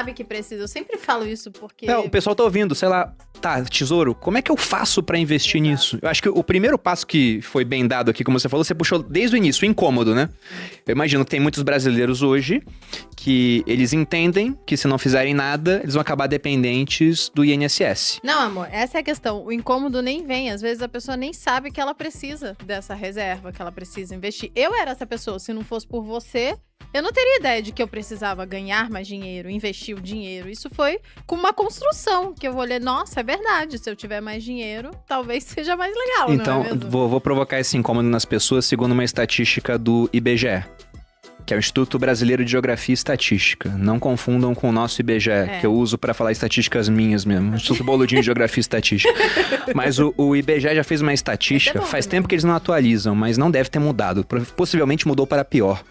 sabe que precisa. Eu sempre falo isso porque... Não, o pessoal tá ouvindo, sei lá, tá, tesouro, como é que eu faço pra investir nisso? Eu acho que o primeiro passo que foi bem dado aqui, como você falou, você puxou desde o início, o incômodo, né? Eu imagino que tem muitos brasileiros hoje que eles entendem que se não fizerem nada, eles vão acabar dependentes do INSS. Não, amor, essa é a questão. O incômodo nem vem. Às vezes a pessoa nem sabe que ela precisa dessa reserva, que ela precisa investir. Eu era essa pessoa. Se não fosse por você, eu não teria ideia de que eu precisava ganhar mais dinheiro, investir o dinheiro. Isso foi com uma construção, que eu vou ler, nossa, é verdade. Se eu tiver mais dinheiro, talvez seja mais legal, Então, não é mesmo? vou provocar esse incômodo nas pessoas segundo uma estatística do IBGE. Que é o Instituto Brasileiro de Geografia e Estatística. Não confundam com o nosso IBGE, que eu uso pra falar estatísticas minhas mesmo. Instituto Boludinho de Geografia e Estatística. Mas o IBGE já fez uma estatística, faz tempo que eles não atualizam, mas não deve ter mudado. Possivelmente mudou para pior.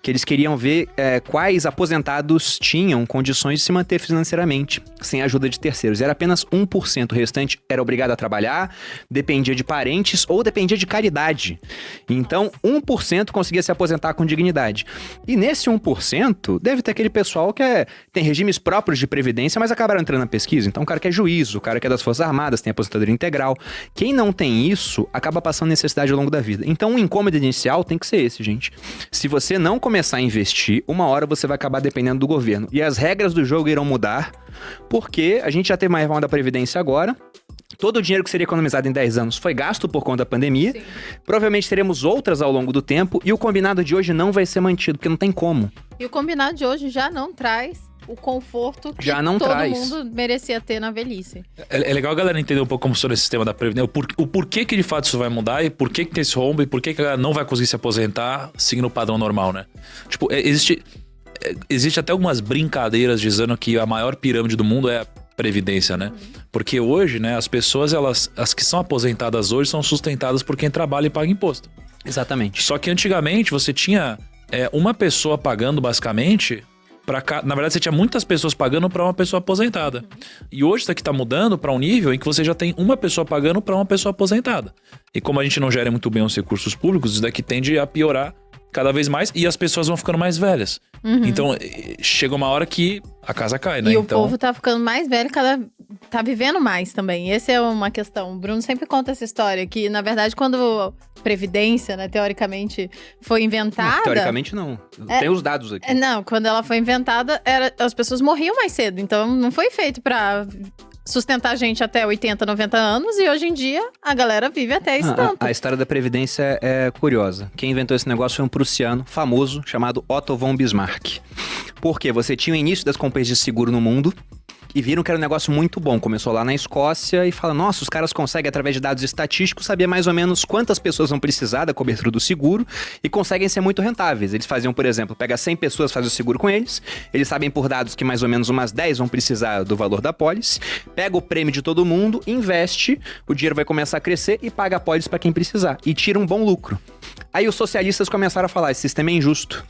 Que eles queriam ver quais aposentados tinham condições de se manter financeiramente, sem a ajuda de terceiros. Era apenas 1%. O restante era obrigado a trabalhar, dependia de parentes ou dependia de caridade. Então, 1% conseguia se aposentar com dignidade. E nesse 1%, deve ter aquele pessoal que tem regimes próprios de previdência, mas acabaram entrando na pesquisa. Então, o cara que é juiz, o cara que é das Forças Armadas, tem aposentadoria integral. Quem não tem isso, acaba passando necessidade ao longo da vida. Então, o incômodo inicial tem que ser esse, gente. Se você não começar a investir, uma hora você vai acabar dependendo do governo. E as regras do jogo irão mudar, porque a gente já teve uma reforma da Previdência agora. Todo o dinheiro que seria economizado em 10 anos foi gasto por conta da pandemia. Sim. Provavelmente teremos outras ao longo do tempo. E o combinado de hoje não vai ser mantido, porque não tem como. E o combinado de hoje já não traz o conforto que todo mundo merecia ter na velhice. É legal a galera entender um pouco como funciona esse sistema da Previdência. O porquê que de fato isso vai mudar e por que tem esse rombo e por que a galera não vai conseguir se aposentar seguindo o padrão normal, né? Tipo, existe até algumas brincadeiras dizendo que a maior pirâmide do mundo é a Previdência, né? Porque hoje, né, as pessoas, as que são aposentadas hoje são sustentadas por quem trabalha e paga imposto. Exatamente. Só que antigamente você tinha uma pessoa pagando basicamente... Na verdade, você tinha muitas pessoas pagando para uma pessoa aposentada. E hoje isso aqui tá mudando para um nível em que você já tem uma pessoa pagando para uma pessoa aposentada. E como a gente não gera muito bem os recursos públicos, isso daqui tende a piorar cada vez mais e as pessoas vão ficando mais velhas. Então, chega uma hora que a casa cai, né? E o povo tá ficando mais velho, tá vivendo mais também. Essa é uma questão. O Bruno sempre conta essa história, que na verdade quando Previdência, né, teoricamente, foi inventada... Não, teoricamente não. Tem os dados aqui. Não, quando ela foi inventada, as pessoas morriam mais cedo. Então não foi feito pra sustentar a gente até 80, 90 anos. E hoje em dia, a galera vive até esse tanto. A história da Previdência é curiosa. Quem inventou esse negócio foi um prussiano famoso chamado Otto von Bismarck. Porque você tinha o início das companhias de seguro no mundo e viram que era um negócio muito bom. Começou lá na Escócia e fala, nossa, os caras conseguem, através de dados estatísticos, saber mais ou menos quantas pessoas vão precisar da cobertura do seguro e conseguem ser muito rentáveis. Eles faziam, por exemplo, pega 100 pessoas, faz o seguro com eles sabem por dados que mais ou menos umas 10 vão precisar do valor da pólice, pega o prêmio de todo mundo, investe, o dinheiro vai começar a crescer e paga a pólice para quem precisar. E tira um bom lucro. Aí os socialistas começaram a falar, esse sistema é injusto.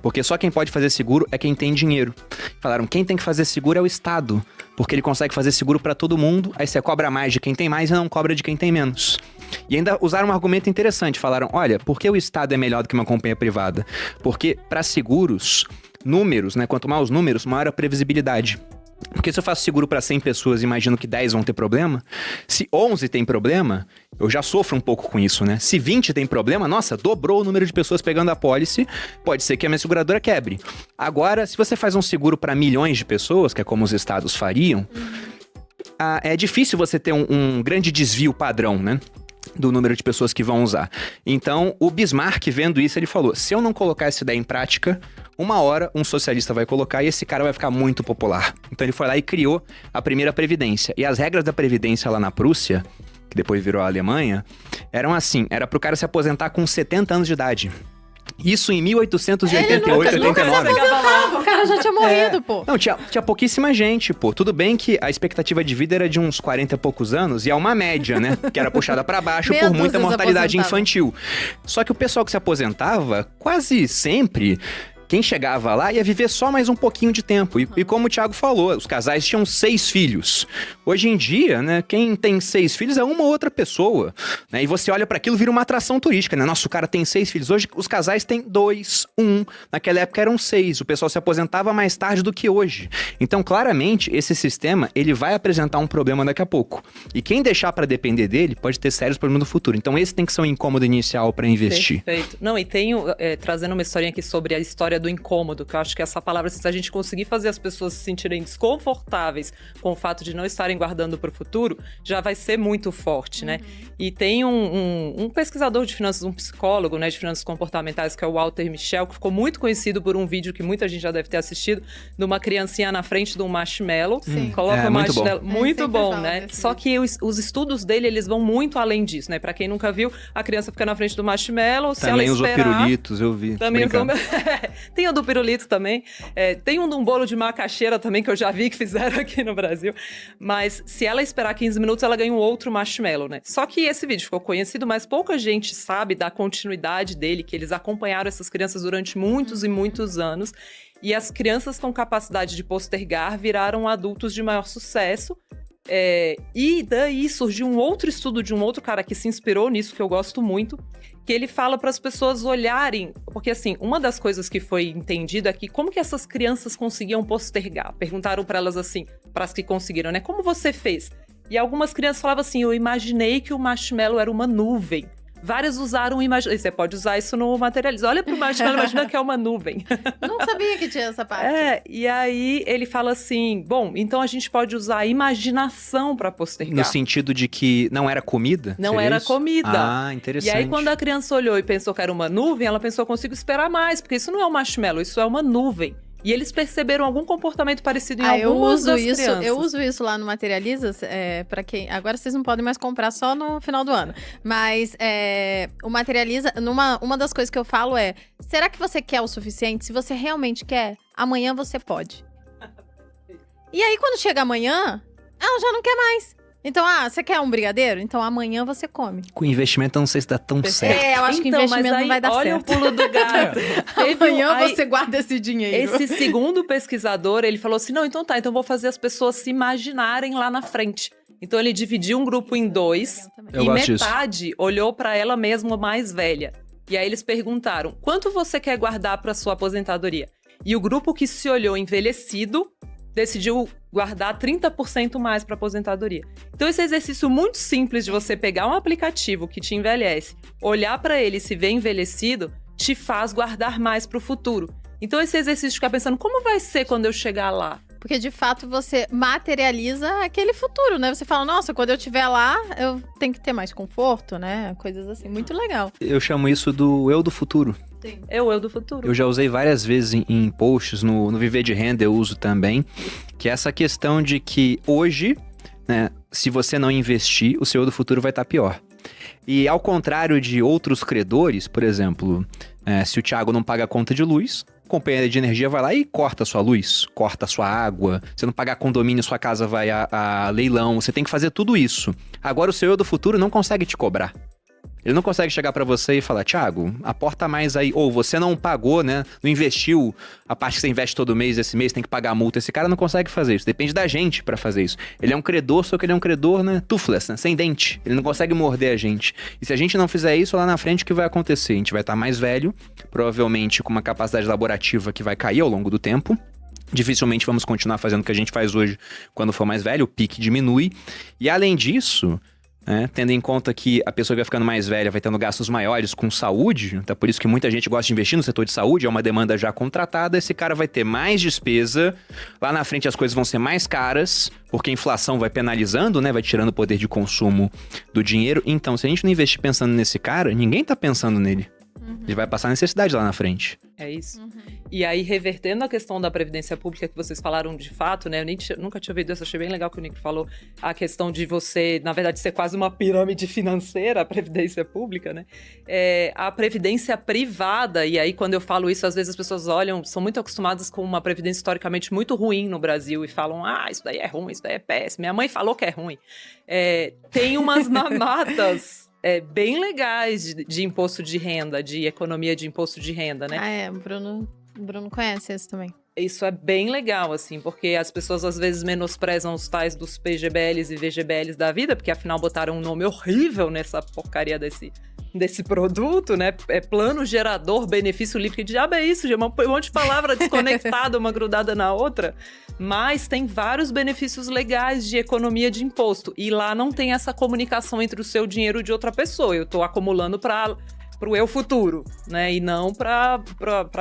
Porque só quem pode fazer seguro é quem tem dinheiro. Falaram, quem tem que fazer seguro é o Estado. Porque ele consegue fazer seguro pra todo mundo, aí você cobra mais de quem tem mais e não cobra de quem tem menos. E ainda usaram um argumento interessante, falaram, olha, por que o Estado é melhor do que uma companhia privada? Porque para seguros, números, né, quanto mais os números, maior a previsibilidade. Porque se eu faço seguro para 100 pessoas e imagino que 10 vão ter problema, se 11 tem problema, eu já sofro um pouco com isso, né? Se 20 tem problema, nossa, dobrou o número de pessoas pegando a pólice, pode ser que a minha seguradora quebre. Agora, se você faz um seguro para milhões de pessoas, que é como os estados fariam, é difícil você ter um grande desvio padrão, né? Do número de pessoas que vão usar. Então, o Bismarck, vendo isso, ele falou, se eu não colocar essa ideia em prática, uma hora um socialista vai colocar e esse cara vai ficar muito popular. Então ele foi lá e criou a primeira Previdência. E as regras da Previdência lá na Prússia, que depois virou a Alemanha, eram assim, era pro cara se aposentar com 70 anos de idade. Isso em 1888, 89. O cara já tinha morrido, pô. Não, tinha pouquíssima gente, pô. Tudo bem que a expectativa de vida era de uns 40 e poucos anos, e é uma média, né? Que era puxada pra baixo por muita mortalidade infantil. Só que o pessoal que se aposentava, quase sempre... Quem chegava lá ia viver só mais um pouquinho de tempo. E como o Thiago falou, os casais tinham 6 filhos. Hoje em dia, né, quem tem 6 filhos é uma outra pessoa, né? E você olha para aquilo, vira uma atração turística, né? Nossa, o cara tem 6 filhos. Hoje os casais têm 2, 1. Naquela época eram 6. O pessoal se aposentava mais tarde do que hoje. Então, claramente, esse sistema, ele vai apresentar um problema daqui a pouco. E quem deixar para depender dele pode ter sérios problemas no futuro. Então, esse tem que ser um incômodo inicial para investir. Perfeito. Não, e tenho, trazendo uma historinha aqui sobre a história do incômodo, que eu acho que essa palavra, se a gente conseguir fazer as pessoas se sentirem desconfortáveis com o fato de não estarem guardando para o futuro, já vai ser muito forte, né? E tem um pesquisador de finanças, um psicólogo, né, de finanças comportamentais, que é o Walter Mischel, que ficou muito conhecido por um vídeo que muita gente já deve ter assistido, de uma criancinha na frente de um marshmallow. Sim. Coloca o muito marshmallow. bom. Muito bom, falo né? desse Só que os estudos dele, eles vão muito além disso, né? Pra quem nunca viu, a criança fica na frente do marshmallow, se Também ela usou esperar... pirulitos, eu vi. Também usou... brincando. Tem o do pirulito também. Tem um de um bolo de macaxeira também, que eu já vi que fizeram aqui no Brasil. Mas se ela esperar 15 minutos, ela ganha um outro marshmallow, né? Só que esse vídeo ficou conhecido, mas pouca gente sabe da continuidade dele, que eles acompanharam essas crianças durante muitos e muitos anos. E as crianças com capacidade de postergar viraram adultos de maior sucesso. E daí surgiu um outro estudo de um outro cara que se inspirou nisso, que eu gosto muito, que ele fala para as pessoas olharem, porque assim, uma das coisas que foi entendido é que como que essas crianças conseguiam postergar? Perguntaram para elas assim, para as que conseguiram, né? Como você fez? E algumas crianças falavam assim, eu imaginei que o marshmallow era uma nuvem. Várias usaram imaginação. Você pode usar isso no materialismo. Olha pro marshmallow, imagina que é uma nuvem. Não sabia que tinha essa parte. E aí ele fala assim, bom, então a gente pode usar a imaginação para postergar. No sentido de que não era comida? Não Seria era isso? comida. Ah, interessante. E aí quando a criança olhou e pensou que era uma nuvem, ela pensou, eu consigo esperar mais, porque isso não é um marshmallow, isso é uma nuvem. E eles perceberam algum comportamento parecido em algumas das crianças. Eu uso isso lá no Materializas, para quem... Agora vocês não podem mais comprar só no final do ano. Mas o Materializa, uma das coisas que eu falo é, será que você quer o suficiente? Se você realmente quer, amanhã você pode. E aí quando chega amanhã, ela já não quer mais. Então, você quer um brigadeiro? Então amanhã você come. Com investimento eu não sei se dá tão certo. Eu acho que Então, investimento mas aí, não vai dar olha certo. o pulo do gato. Amanhã Aí, você guarda esse dinheiro. esse segundo pesquisador, ele falou assim, não, então tá, então vou fazer as pessoas se imaginarem lá na frente. Então ele dividiu um grupo em 2 Eu e gosto disso. metade olhou pra ela mesma mais velha. E aí eles perguntaram, quanto você quer guardar pra sua aposentadoria? E o grupo que se olhou envelhecido decidiu guardar 30% mais para aposentadoria. Então esse exercício muito simples de você pegar um aplicativo que te envelhece, olhar para ele e se ver envelhecido, te faz guardar mais para o futuro. Então esse exercício de ficar pensando, como vai ser quando eu chegar lá? Porque, de fato, você materializa aquele futuro, né? Você fala, nossa, quando eu estiver lá, eu tenho que ter mais conforto, né? Coisas assim, muito legal. Eu chamo isso do eu do futuro. Sim. É o eu do futuro. Eu já usei várias vezes em posts, no Viver de Renda eu uso também, que é essa questão de que hoje, né, se você não investir, o seu eu do futuro vai estar pior. E ao contrário de outros credores, por exemplo, se o Thiago não paga a conta de luz, a companhia de energia vai lá e corta a sua luz, corta a sua água. Se não pagar condomínio, sua casa vai a leilão. Você tem que fazer tudo isso. Agora o seu eu do futuro não consegue te cobrar. Ele não consegue chegar pra você e falar, Thiago, aporta mais aí. Ou você não pagou, né? Não investiu a parte que você investe todo mês, esse mês tem que pagar a multa. Esse cara não consegue fazer isso. Depende da gente pra fazer isso. Ele é um credor, só que ele é um credor, né? Toothless, né? Sem dente. Ele não consegue morder a gente. E se a gente não fizer isso, lá na frente o que vai acontecer? A gente vai estar mais velho, provavelmente com uma capacidade laborativa que vai cair ao longo do tempo. Dificilmente vamos continuar fazendo o que a gente faz hoje quando for mais velho, o pique diminui. E além disso, tendo em conta que a pessoa que vai ficando mais velha vai tendo gastos maiores com saúde, então por isso que muita gente gosta de investir no setor de saúde, é uma demanda já contratada, esse cara vai ter mais despesa, lá na frente as coisas vão ser mais caras, porque a inflação vai penalizando, né, vai tirando o poder de consumo do dinheiro. Então, se a gente não investir pensando nesse cara, ninguém tá pensando nele. Ele vai passar necessidade lá na frente. É isso. E aí, revertendo a questão da Previdência Pública que vocês falaram de fato, né? Eu nunca tinha ouvido isso, achei bem legal que o Nico falou. A questão de você, na verdade, ser quase uma pirâmide financeira, a Previdência Pública, né? A Previdência Privada, e aí quando eu falo isso, às vezes as pessoas olham, são muito acostumadas com uma Previdência historicamente muito ruim no Brasil e falam, isso daí é ruim, isso daí é péssimo. Minha mãe falou que é ruim. Tem umas mamatas bem legais de imposto de renda, de economia de imposto de renda, né? O Bruno O Bruno conhece esse também. Isso é bem legal, assim, porque as pessoas às vezes menosprezam os tais dos PGBLs e VGBLs da vida, porque afinal botaram um nome horrível nessa porcaria desse produto, né? É plano gerador, benefício líquido. Que diabo é isso, gente? Um monte de palavra desconectada, uma grudada na outra. Mas tem vários benefícios legais de economia de imposto. E lá não tem essa comunicação entre o seu dinheiro e de outra pessoa. Eu tô acumulando pro eu futuro, né? E não pra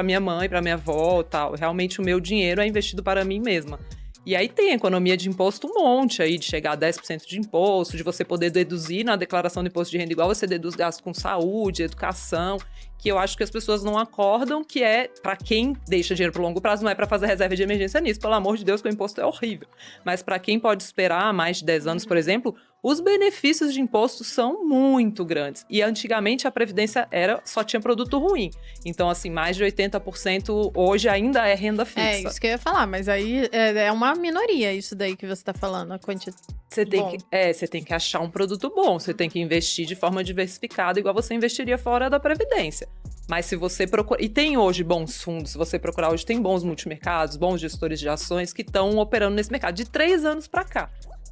minha mãe, pra minha avó e tal. Realmente o meu dinheiro é investido para mim mesma. E aí tem economia de imposto um monte aí, de chegar a 10% de imposto, de você poder deduzir na declaração do imposto de renda igual você deduz gastos com saúde, educação, que eu acho que as pessoas não acordam, que é para quem deixa dinheiro pro longo prazo, não é para fazer reserva de emergência nisso, pelo amor de Deus, que o imposto é horrível. Mas para quem pode esperar mais de 10 anos, por exemplo, os benefícios de imposto são muito grandes. E antigamente a Previdência só tinha produto ruim. Então, assim, mais de 80% hoje ainda é renda fixa. É isso que eu ia falar, mas aí é uma minoria isso daí que você tá falando, a quantidade. Você tem que achar um produto bom, você tem que investir de forma diversificada, igual você investiria fora da Previdência. Mas se você procurar... E tem hoje bons fundos, se você procurar hoje, tem bons multimercados, bons gestores de ações que estão operando nesse mercado de 3 anos para cá.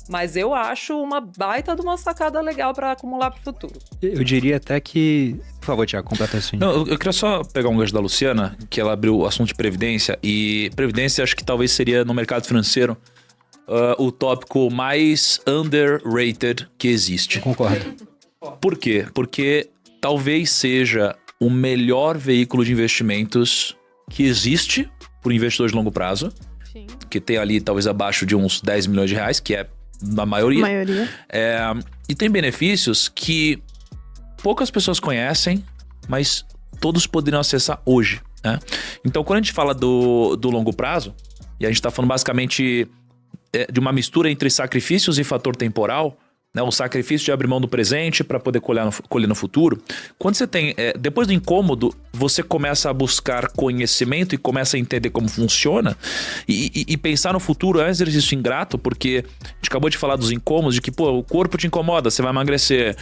Mas eu acho uma baita de uma sacada legal para acumular para o futuro. Eu diria até que... Por favor, Thiago, completa assim. Não, eu queria só pegar um gancho da Luciana, que ela abriu o assunto de Previdência. E Previdência acho que talvez seria no mercado financeiro o tópico mais underrated que existe. Eu concordo. Por quê? Porque talvez seja o melhor veículo de investimentos que existe para o investidor de longo prazo. Sim. Que tem ali talvez abaixo de uns 10 milhões de reais, que é na maioria. E tem benefícios que poucas pessoas conhecem, mas todos poderiam acessar hoje, né? Então, quando a gente fala do longo prazo, e a gente está falando basicamente de uma mistura entre sacrifícios e fator temporal, né? O sacrifício de abrir mão do presente para poder colher no futuro. Quando você tem, depois do incômodo, você começa a buscar conhecimento e começa a entender como funciona. E pensar no futuro é um exercício ingrato, porque a gente acabou de falar dos incômodos, de que o corpo te incomoda, você vai emagrecer.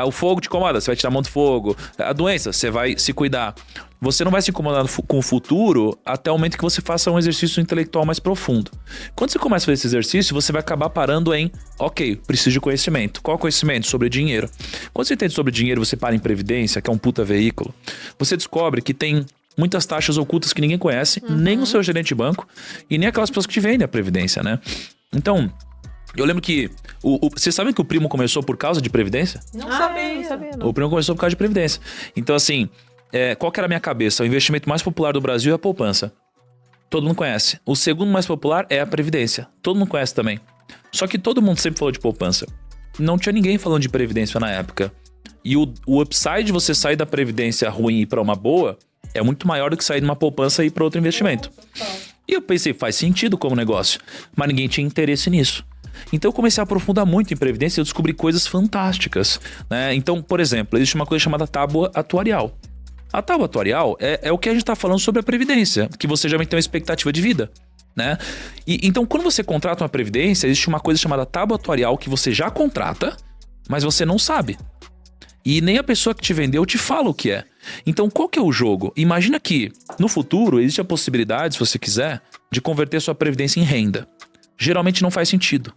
O fogo te incomoda, você vai tirar a mão do fogo. A doença, você vai se cuidar. Você não vai se incomodar com o futuro até o momento que você faça um exercício intelectual mais profundo. Quando você começa a fazer esse exercício, você vai acabar parando em, ok, preciso de conhecimento. Qual conhecimento? Sobre dinheiro. Quando você entende sobre dinheiro, você para em Previdência, que é um puta veículo, você descobre que tem muitas taxas ocultas que ninguém conhece, nem o seu gerente de banco e nem aquelas pessoas que te vendem a Previdência, né? Então, eu lembro que... Vocês sabem que o primo começou por causa de Previdência? Não sabia. Não. O primo começou por causa de Previdência. Então, assim... qual que era a minha cabeça? O investimento mais popular do Brasil é a poupança. Todo mundo conhece. O segundo mais popular é a Previdência. Todo mundo conhece também. Só que todo mundo sempre falou de poupança. Não tinha ninguém falando de Previdência na época. E o upside de você sair da Previdência ruim e ir para uma boa é muito maior do que sair de uma poupança e ir para outro investimento. E eu pensei, faz sentido como negócio. Mas ninguém tinha interesse nisso. Então eu comecei a aprofundar muito em Previdência e eu descobri coisas fantásticas, né? Então, por exemplo, existe uma coisa chamada tábua atuarial. A tábua atuarial é o que a gente está falando sobre a Previdência, que você já tem uma expectativa de vida, né? Então, quando você contrata uma Previdência, existe uma coisa chamada tábua atuarial que você já contrata, mas você não sabe. E nem a pessoa que te vendeu te fala o que é. Então, qual que é o jogo? Imagina que, no futuro, existe a possibilidade, se você quiser, de converter sua Previdência em renda. Geralmente não faz sentido.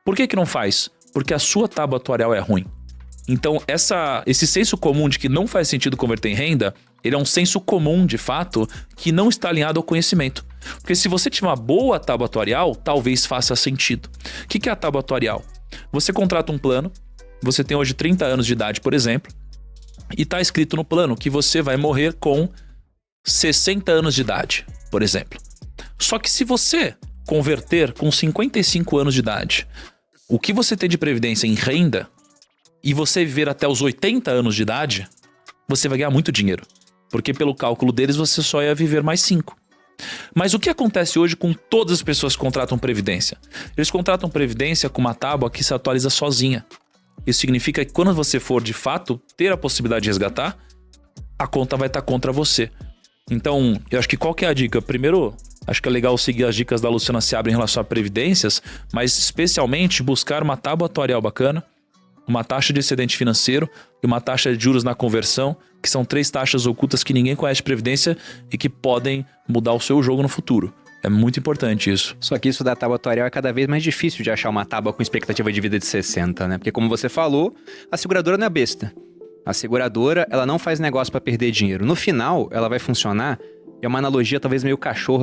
Por que não faz? Porque a sua tábua atuarial é ruim. Então, esse senso comum de que não faz sentido converter em renda, ele é um senso comum, de fato, que não está alinhado ao conhecimento. Porque se você tiver uma boa tábua atuarial, talvez faça sentido. O que é a tábua atuarial? Você contrata um plano, você tem hoje 30 anos de idade, por exemplo, e está escrito no plano que você vai morrer com 60 anos de idade, por exemplo. Só que se você converter com 55 anos de idade, o que você tem de previdência em renda, e você viver até os 80 anos de idade, você vai ganhar muito dinheiro. Porque pelo cálculo deles, você só ia viver mais 5. Mas o que acontece hoje com todas as pessoas que contratam Previdência? Eles contratam Previdência com uma tábua que se atualiza sozinha. Isso significa que quando você for, de fato, ter a possibilidade de resgatar, a conta vai estar contra você. Então, eu acho que qual que é a dica? Primeiro, acho que é legal seguir as dicas da Luciana Seabra em relação a previdências, mas especialmente buscar uma tábua atuarial bacana, uma taxa de excedente financeiro, e uma taxa de juros na conversão, que são 3 taxas ocultas que ninguém conhece de previdência e que podem mudar o seu jogo no futuro. É muito importante isso. Só que isso da tábua atuarial é cada vez mais difícil de achar uma tábua com expectativa de vida de 60, né? Porque como você falou, a seguradora não é besta. A seguradora, ela não faz negócio pra perder dinheiro. No final, ela vai funcionar, é uma analogia talvez meio cachorra,